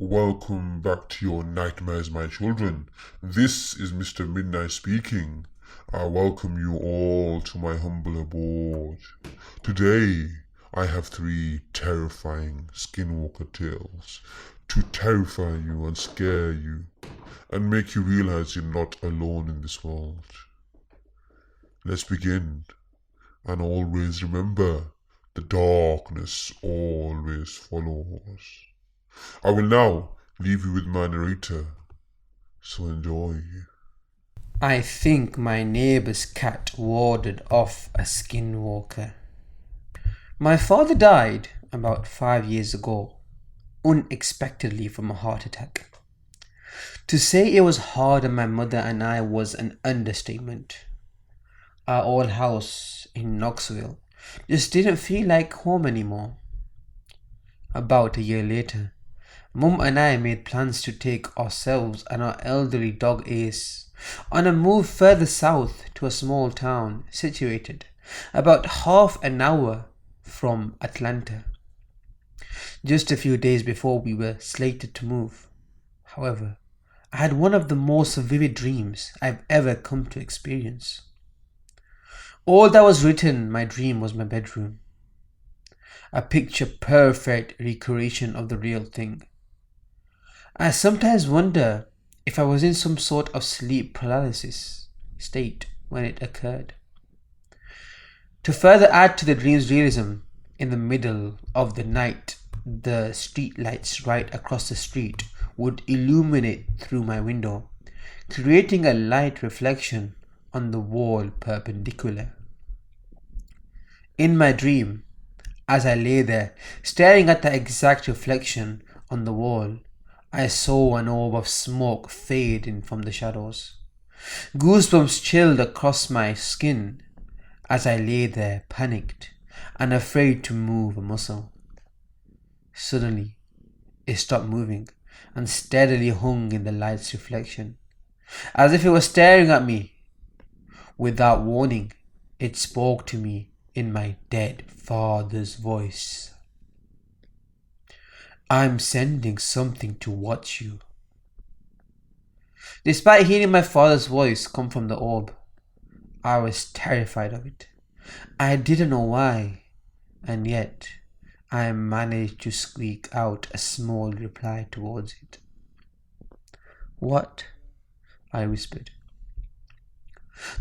Welcome back to your nightmares, my children. This is Mr. Midnight speaking. I welcome you all to my humble abode. Today, I have 3 terrifying skinwalker tales to terrify you and scare you and make you realize you're not alone in this world. Let's begin. And always remember, the darkness always follows. I will now leave you with my narrator, so enjoy. I think my neighbour's cat warded off a skinwalker. My father died about 5 years ago, unexpectedly from a heart attack. To say it was hard on my mother and I was an understatement. Our old house in Knoxville just didn't feel like home anymore. About a year later, Mum and I made plans to take ourselves and our elderly dog Ace on a move further south to a small town situated about half an hour from Atlanta. Just a few days before we were slated to move, however, I had one of the most vivid dreams I've ever come to experience. All that was written in my dream was my bedroom, a picture-perfect recreation of the real thing. I sometimes wonder if I was in some sort of sleep paralysis state when it occurred. To further add to the dream's realism, in the middle of the night, the street lights right across the street would illuminate through my window, creating a light reflection on the wall perpendicular. In my dream, as I lay there, staring at the exact reflection on the wall, I saw an orb of smoke fading from the shadows. Goosebumps chilled across my skin as I lay there, panicked and afraid to move a muscle. Suddenly, it stopped moving and steadily hung in the light's reflection, as if it was staring at me. Without warning, it spoke to me in my dead father's voice. "I'm sending something to watch you." Despite hearing my father's voice come from the orb, I was terrified of it. I didn't know why, and yet I managed to squeak out a small reply towards it. "What?" I whispered.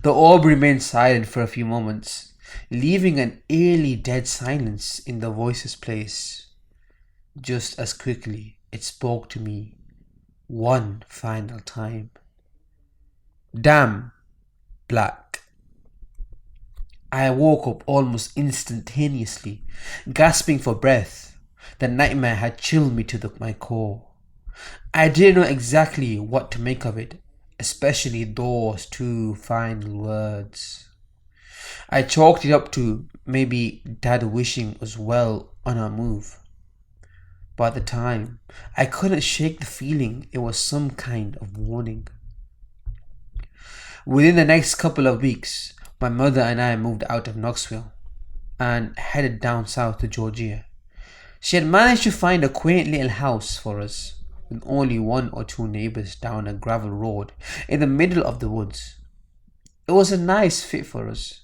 The orb remained silent for a few moments, leaving an eerily dead silence in the voice's place. Just as quickly, it spoke to me one final time. "Damn black." I woke up almost instantaneously, gasping for breath. The nightmare had chilled me to my core. I didn't know exactly what to make of it, especially those 2 final words. I chalked it up to maybe Dad wishing us well on our move. But at the time, I couldn't shake the feeling it was some kind of warning. Within the next couple of weeks, my mother and I moved out of Knoxville and headed down south to Georgia. She had managed to find a quaint little house for us, with only 1 or 2 neighbors down a gravel road in the middle of the woods. It was a nice fit for us,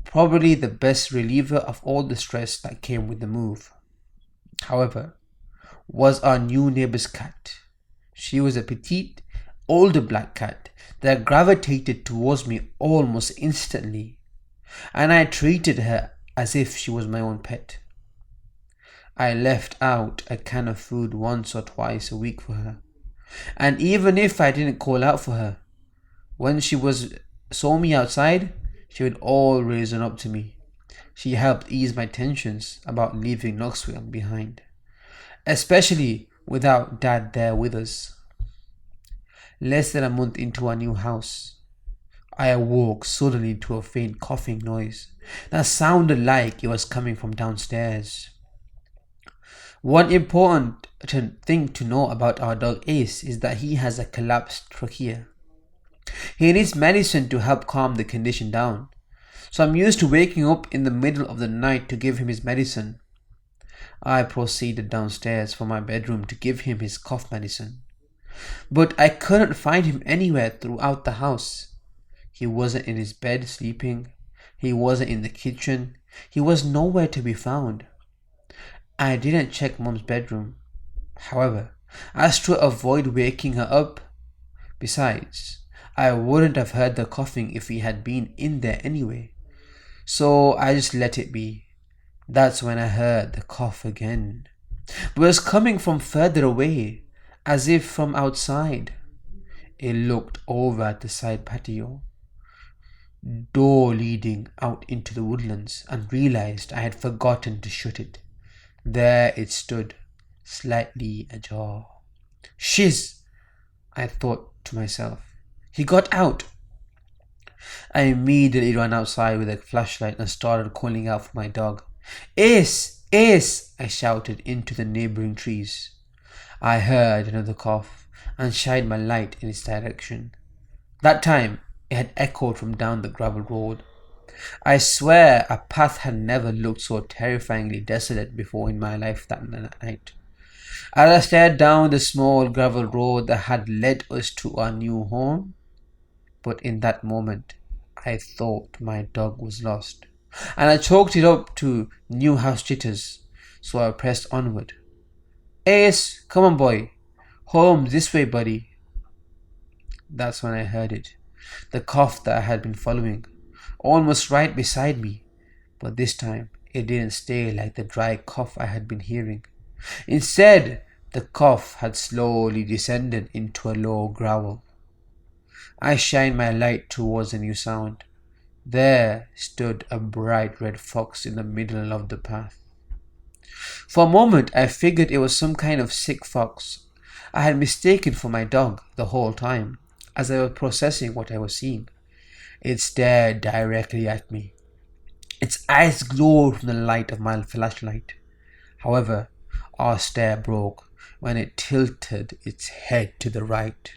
probably the best reliever of all the stress that came with the move. However, was our new neighbor's cat. She was a petite, older black cat that gravitated towards me almost instantly, and I treated her as if she was my own pet. I left out a can of food once or twice a week for her, and even if I didn't call out for her, when she saw me outside, she would always run up to me. She helped ease my tensions about leaving Knoxville behind, especially without Dad there with us. Less than a month into our new house, I awoke suddenly to a faint coughing noise that sounded like it was coming from downstairs. One important thing to know about our dog Ace is that he has a collapsed trachea. He needs medicine to help calm the condition down, so I'm used to waking up in the middle of the night to give him his medicine. I proceeded downstairs from my bedroom to give him his cough medicine, but I couldn't find him anywhere throughout the house. He wasn't in his bed sleeping. He wasn't in the kitchen. He was nowhere to be found. I didn't check Mom's bedroom, however, as to avoid waking her up. Besides, I wouldn't have heard the coughing if he had been in there anyway, so I just let it be. That's when I heard the cough again. It was coming from further away, as if from outside. It looked over at the side patio door leading out into the woodlands and realized I had forgotten to shut it. There it stood, slightly ajar. Shiz! I thought to myself. He got out. I immediately ran outside with a flashlight and started calling out for my dog. Ace! Ace! I shouted into the neighboring trees. I heard another cough and shined my light in its direction. That time, it had echoed from down the gravel road. I swear a path had never looked so terrifyingly desolate before in my life that night. As I stared down the small gravel road that had led us to our new home, but in that moment, I thought my dog was lost, and I chalked it up to new house jitters, so I pressed onward. Ace, come on boy, home this way buddy. That's when I heard it, the cough that I had been following, almost right beside me, but this time it didn't stay like the dry cough I had been hearing. Instead, the cough had slowly descended into a low growl. I shined my light towards the new sound. There stood a bright red fox in the middle of the path. For a moment I figured it was some kind of sick fox I had mistaken for my dog the whole time, as I was processing what I was seeing. It stared directly at me. Its eyes glowed from the light of my flashlight. However, our stare broke when it tilted its head to the right.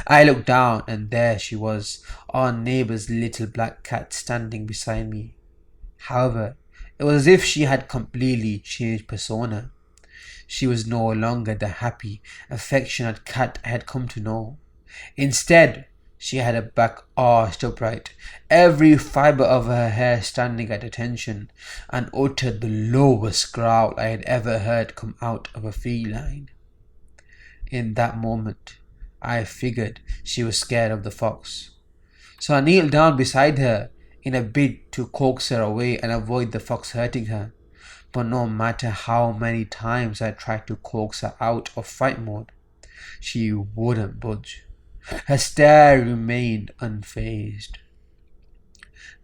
I looked down and there she was, our neighbor's little black cat standing beside me. However, it was as if she had completely changed persona. She was no longer the happy, affectionate cat I had come to know. Instead, she had her back arched upright, every fibre of her hair standing at attention, and uttered the lowest growl I had ever heard come out of a feline. In that moment, I figured she was scared of the fox, so I kneeled down beside her in a bid to coax her away and avoid the fox hurting her. But no matter how many times I tried to coax her out of fight mode, she wouldn't budge. Her stare remained unfazed.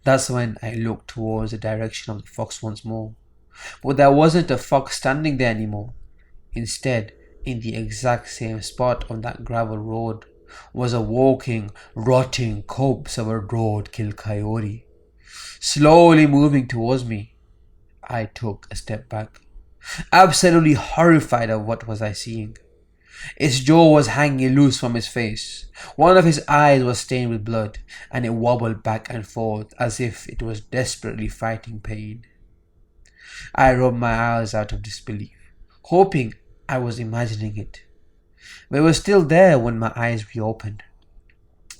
That's when I looked towards the direction of the fox once more. But there wasn't a fox standing there anymore. Instead, in the exact same spot on that gravel road was a walking, rotting corpse of a roadkill coyote, slowly moving towards me. I took a step back, absolutely horrified of what was I seeing. Its jaw was hanging loose from its face. One of his eyes was stained with blood, and it wobbled back and forth as if it was desperately fighting pain. I rubbed my eyes out of disbelief, hoping I was imagining it. But it was still there when my eyes reopened,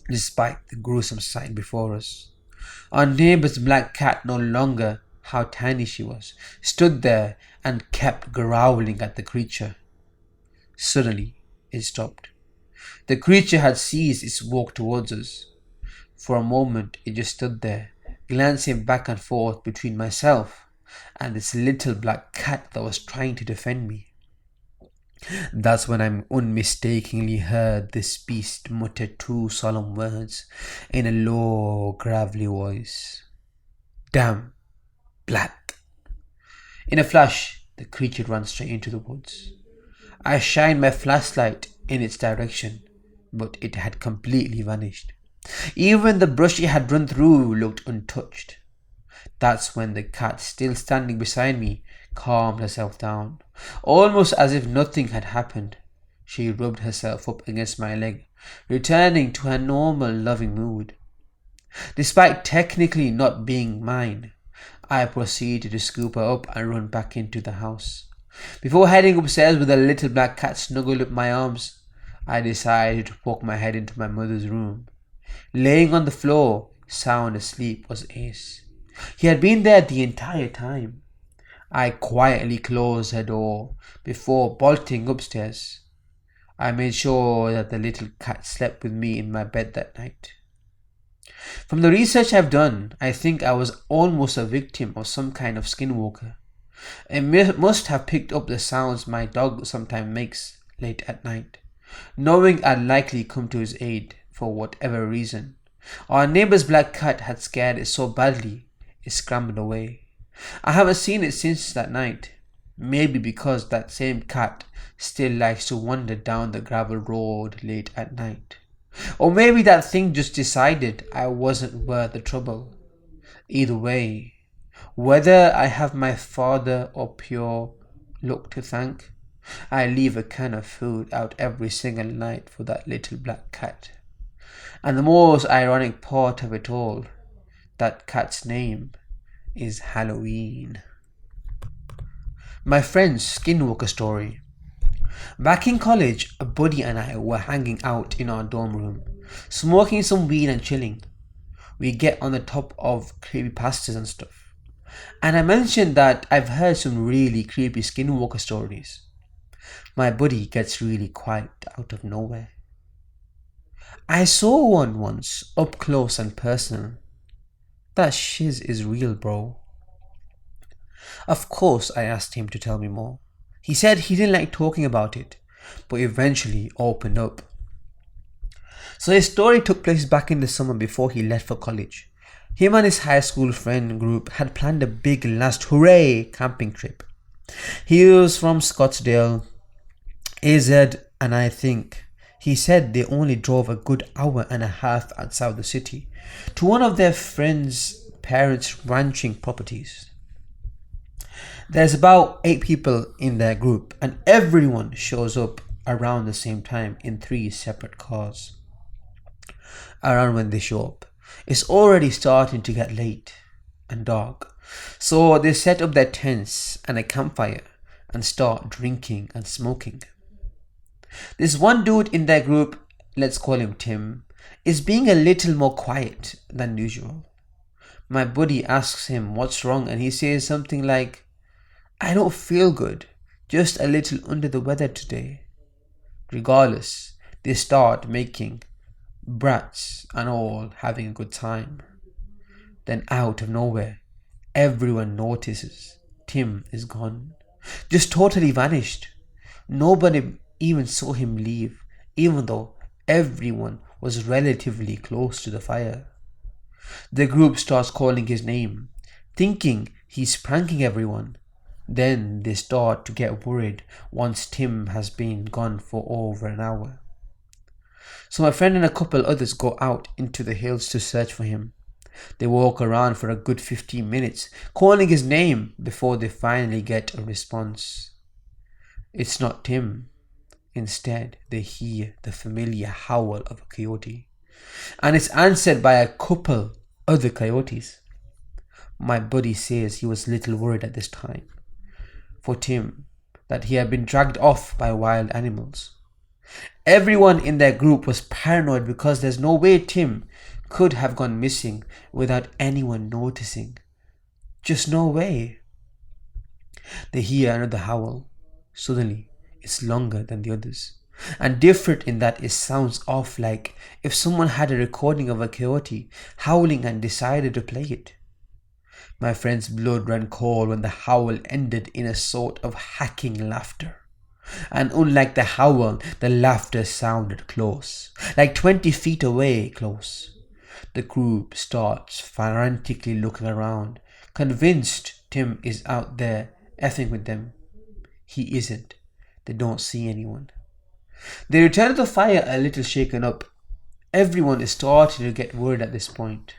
despite the gruesome sight before us. Our neighbor's black cat, no longer how tiny she was, stood there and kept growling at the creature. Suddenly, it stopped. The creature had ceased its walk towards us. For a moment, it just stood there, glancing back and forth between myself and this little black cat that was trying to defend me. That's when I unmistakably heard this beast mutter two solemn words in a low, gravelly voice. Damn, black. In a flash, the creature ran straight into the woods. I shined my flashlight in its direction, but it had completely vanished. Even the brush it had run through looked untouched. That's when the cat, still standing beside me, calmed herself down. Almost as if nothing had happened, she rubbed herself up against my leg, returning to her normal loving mood. Despite technically not being mine, I proceeded to scoop her up and run back into the house. Before heading upstairs with a little black cat snuggled up my arms, I decided to poke my head into my mother's room. Laying on the floor, sound asleep, was Ace. He had been there the entire time. I quietly closed her door before bolting upstairs. I made sure that the little cat slept with me in my bed that night. From the research I've done, I think I was almost a victim of some kind of skinwalker. I must have picked up the sounds my dog sometimes makes late at night, knowing I'd likely come to his aid for whatever reason. Our neighbor's black cat had scared it so badly, it scrambled away. I haven't seen it since that night. Maybe because that same cat still likes to wander down the gravel road late at night. Or maybe that thing just decided I wasn't worth the trouble. Either way, whether I have my father or pure luck to thank, I leave a can of food out every single night for that little black cat. And the most ironic part of it all, that cat's name is Halloween. My friend's Skinwalker story. Back in college, a buddy and I were hanging out in our dorm room, smoking some weed and chilling. We get on the top of creepypastas and stuff. And I mentioned that I've heard some really creepy Skinwalker stories. My buddy gets really quiet out of nowhere. I saw one once, up close and personal. That shiz is real, bro. Of course, I asked him to tell me more. He said he didn't like talking about it, but eventually opened up. So his story took place back in the summer before he left for college. Him and his high school friend group had planned a big last hooray camping trip. He was from Scottsdale, AZ, and I think he said they only drove a good hour and a half outside the city to one of their friends' parents' ranching properties. There's about 8 people in their group and everyone shows up around the same time in 3 separate cars. Around when they show up, it's already starting to get late and dark, so they set up their tents and a campfire and start drinking and smoking. This one dude in their group, let's call him Tim, is being a little more quiet than usual. My buddy asks him what's wrong and he says something like, "I don't feel good, just a little under the weather today." Regardless, they start making brats and all having a good time. Then out of nowhere, everyone notices Tim is gone, just totally vanished. Nobody even saw him leave, even though everyone was relatively close to the fire. The group starts calling his name, thinking he's pranking everyone. Then they start to get worried once Tim has been gone for over an hour. So my friend and a couple others go out into the hills to search for him. They walk around for a good 15 minutes, calling his name before they finally get a response. It's not Tim. Instead, they hear the familiar howl of a coyote, and it's answered by a couple other coyotes. My buddy says he was a little worried at this time for Tim, that he had been dragged off by wild animals. Everyone in their group was paranoid because there's no way Tim could have gone missing without anyone noticing. Just no way. They hear another howl. Suddenly, it's longer than the others, and different in that it sounds off like if someone had a recording of a coyote howling and decided to play it. My friend's blood ran cold when the howl ended in a sort of hacking laughter. And unlike the howl, the laughter sounded close, like 20 feet away close. The group starts frantically looking around, convinced Tim is out there effing with them. He isn't. They don't see anyone. They return to the fire a little shaken up. Everyone is starting to get worried at this point.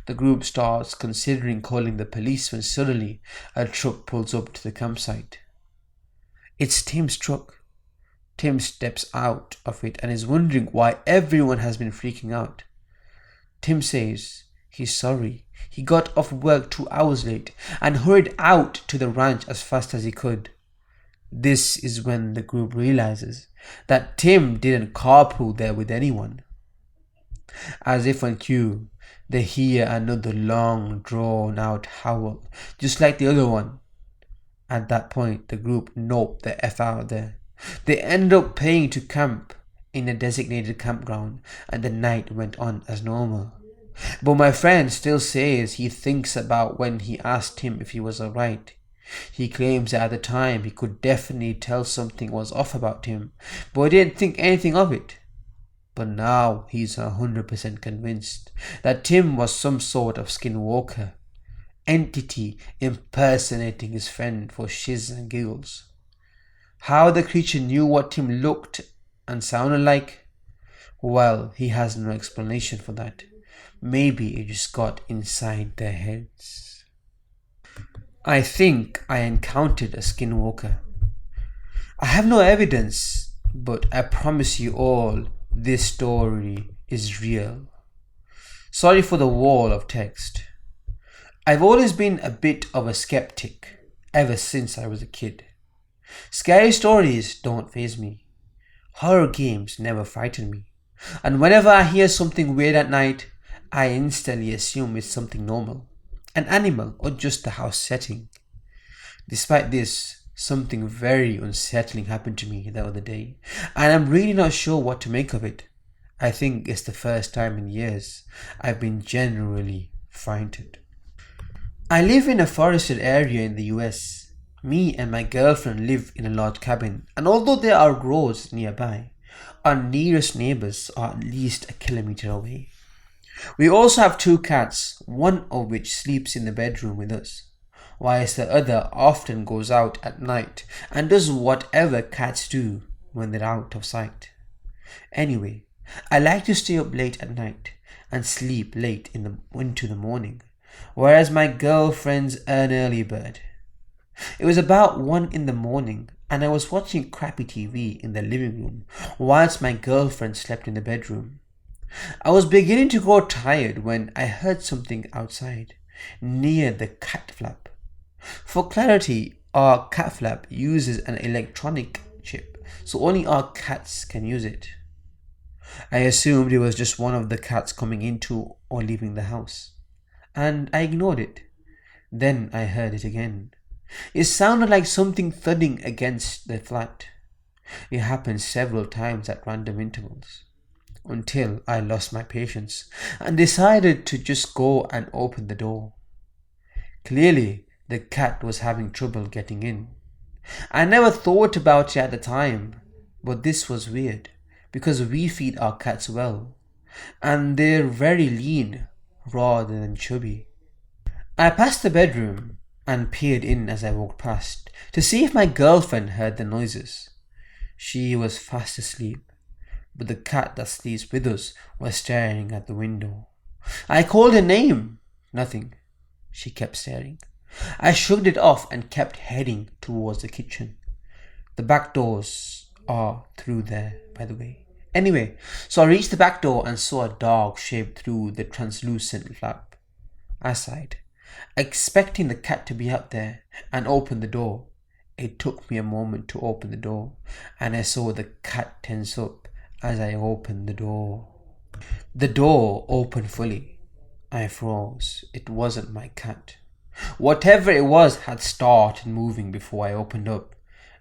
The group starts considering calling the police when suddenly a truck pulls up to the campsite. It's Tim's truck. Tim steps out of it and is wondering why everyone has been freaking out. Tim says he's sorry. He got off work 2 hours late and hurried out to the ranch as fast as he could. This is when the group realizes that Tim didn't carpool there with anyone. As if on cue, they hear another long, drawn out howl, just like the other one. At that point, the group noped the F out there. They ended up paying to camp in a designated campground, and the night went on as normal. But my friend still says he thinks about when he asked him if he was alright. He claims that at the time he could definitely tell something was off about him, but he didn't think anything of it. But now he's 100% convinced that Tim was some sort of skinwalker, entity impersonating his friend for shiz and giggles. How the creature knew what Tim looked and sounded like? Well, he has no explanation for that. Maybe it just got inside their heads. I think I encountered a skinwalker. I have no evidence, but I promise you all this story is real. Sorry for the wall of text. I've always been a bit of a skeptic ever since I was a kid. Scary stories don't faze me. Horror games never frighten me. And whenever I hear something weird at night, I instantly assume it's something normal, an animal, or just the house setting. Despite this, something very unsettling happened to me the other day, and I'm really not sure what to make of it. I think it's the first time in years I've been genuinely frightened. I live in a forested area in the US. Me and my girlfriend live in a large cabin, and although there are groves nearby, our nearest neighbors are at least a kilometer away. We also have 2 cats, one of which sleeps in the bedroom with us, whilst the other often goes out at night and does whatever cats do when they're out of sight. Anyway, I like to stay up late at night and sleep late into the morning, whereas my girlfriend's an early bird. It was about 1 in the morning and I was watching crappy TV in the living room whilst my girlfriend slept in the bedroom. I was beginning to grow tired when I heard something outside, near the cat flap. For clarity, our cat flap uses an electronic chip, so only our cats can use it. I assumed it was just one of the cats coming into or leaving the house, and I ignored it. Then I heard it again. It sounded like something thudding against the flat. It happened several times at random intervals, until I lost my patience and decided to just go and open the door. Clearly, the cat was having trouble getting in. I never thought about it at the time, but this was weird because we feed our cats well, and they're very lean rather than chubby. I passed the bedroom and peered in as I walked past to see if my girlfriend heard the noises. She was fast asleep, but the cat that sleeps with us was staring at the window. I called her name. Nothing. She kept staring. I shrugged it off and kept heading towards the kitchen. The back doors are through there, by the way. Anyway, so I reached the back door and saw a dog shape through the translucent flap. I sighed, expecting the cat to be out there, and opened the door. It took me a moment to open the door, and I saw the cat tense up as I opened the door. The door opened fully. I froze. It wasn't my cat. Whatever it was had started moving before I opened up,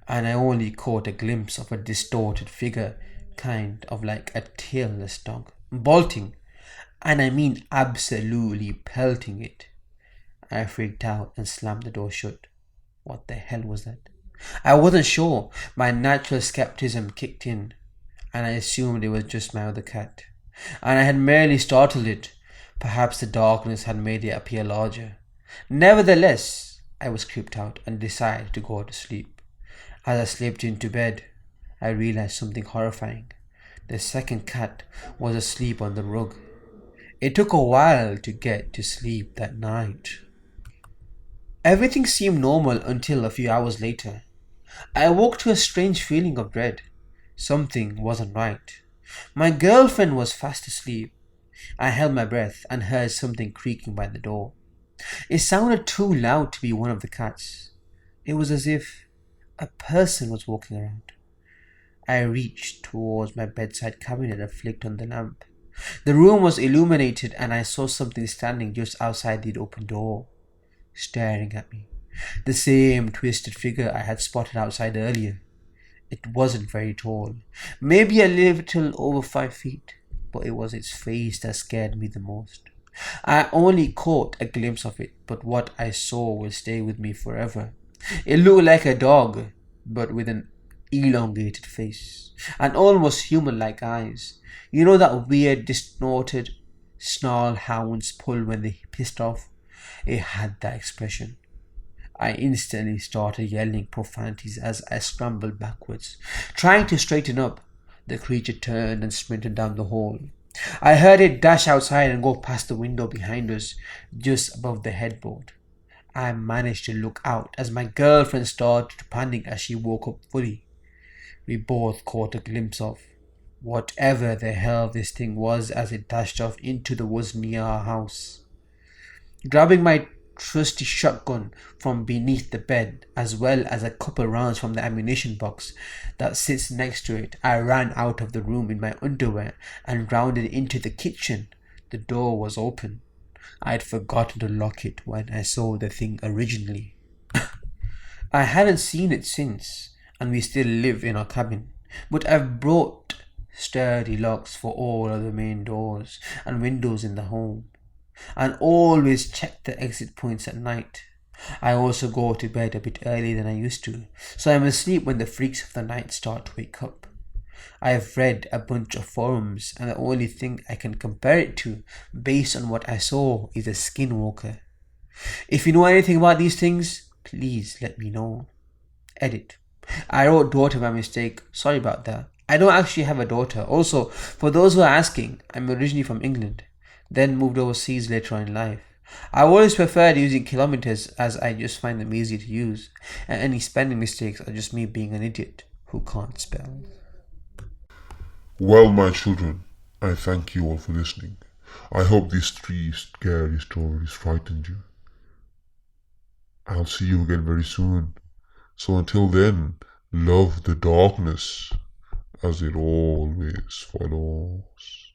and I only caught a glimpse of a distorted figure, kind of like a tailless dog, bolting, and I mean absolutely pelting it. I freaked out and slammed the door shut. What the hell was that? I wasn't sure. My natural skepticism kicked in, and I assumed it was just my other cat, and I had merely startled it. Perhaps the darkness had made it appear larger. Nevertheless, I was creeped out and decided to go to sleep. As I slipped into bed, I realized something horrifying. The second cat was asleep on the rug. It took a while to get to sleep that night. Everything seemed normal until a few hours later. I woke to a strange feeling of dread. Something wasn't right. My girlfriend was fast asleep. I held my breath and heard something creaking by the door. It sounded too loud to be one of the cats. It was as if a person was walking around. I reached towards my bedside cabinet and flicked on the lamp. The room was illuminated and I saw something standing just outside the open door, staring at me. The same twisted figure I had spotted outside earlier. It wasn't very tall, maybe a little over 5 feet, but it was its face that scared me the most. I only caught a glimpse of it, but what I saw will stay with me forever. It looked like a dog, but with an elongated face and almost human-like eyes. You know that weird, distorted snarl hounds pull when they pissed off? It had that expression. I instantly started yelling profanities as I scrambled backwards. Trying to straighten up, the creature turned and sprinted down the hall. I heard it dash outside and go past the window behind us, just above the headboard. I managed to look out as my girlfriend started to panic as she woke up fully. We both caught a glimpse of whatever the hell this thing was as it dashed off into the woods near our house. Grabbing my trusty shotgun from beneath the bed, as well as a couple rounds from the ammunition box that sits next to it, I ran out of the room in my underwear and rounded into the kitchen. The door was open. I had forgotten to lock it when I saw the thing originally. I hadn't seen it since, and we still live in our cabin, but I've brought sturdy locks for all of the main doors and windows in the home, and always check the exit points at night. I also go to bed a bit earlier than I used to, so I'm asleep when the freaks of the night start to wake up. I've read a bunch of forums, and the only thing I can compare it to, based on what I saw, is a skinwalker. If you know anything about these things, please let me know. Edit. I wrote daughter by mistake. Sorry about that. I don't actually have a daughter. Also, for those who are asking, I'm originally from England, then moved overseas later on in life. I always preferred using kilometers as I just find them easy to use, and any spelling mistakes are just me being an idiot who can't spell. Well, my children, I thank you all for listening. I hope these 3 scary stories frightened you. I'll see you again very soon. So until then, love the darkness as it always follows.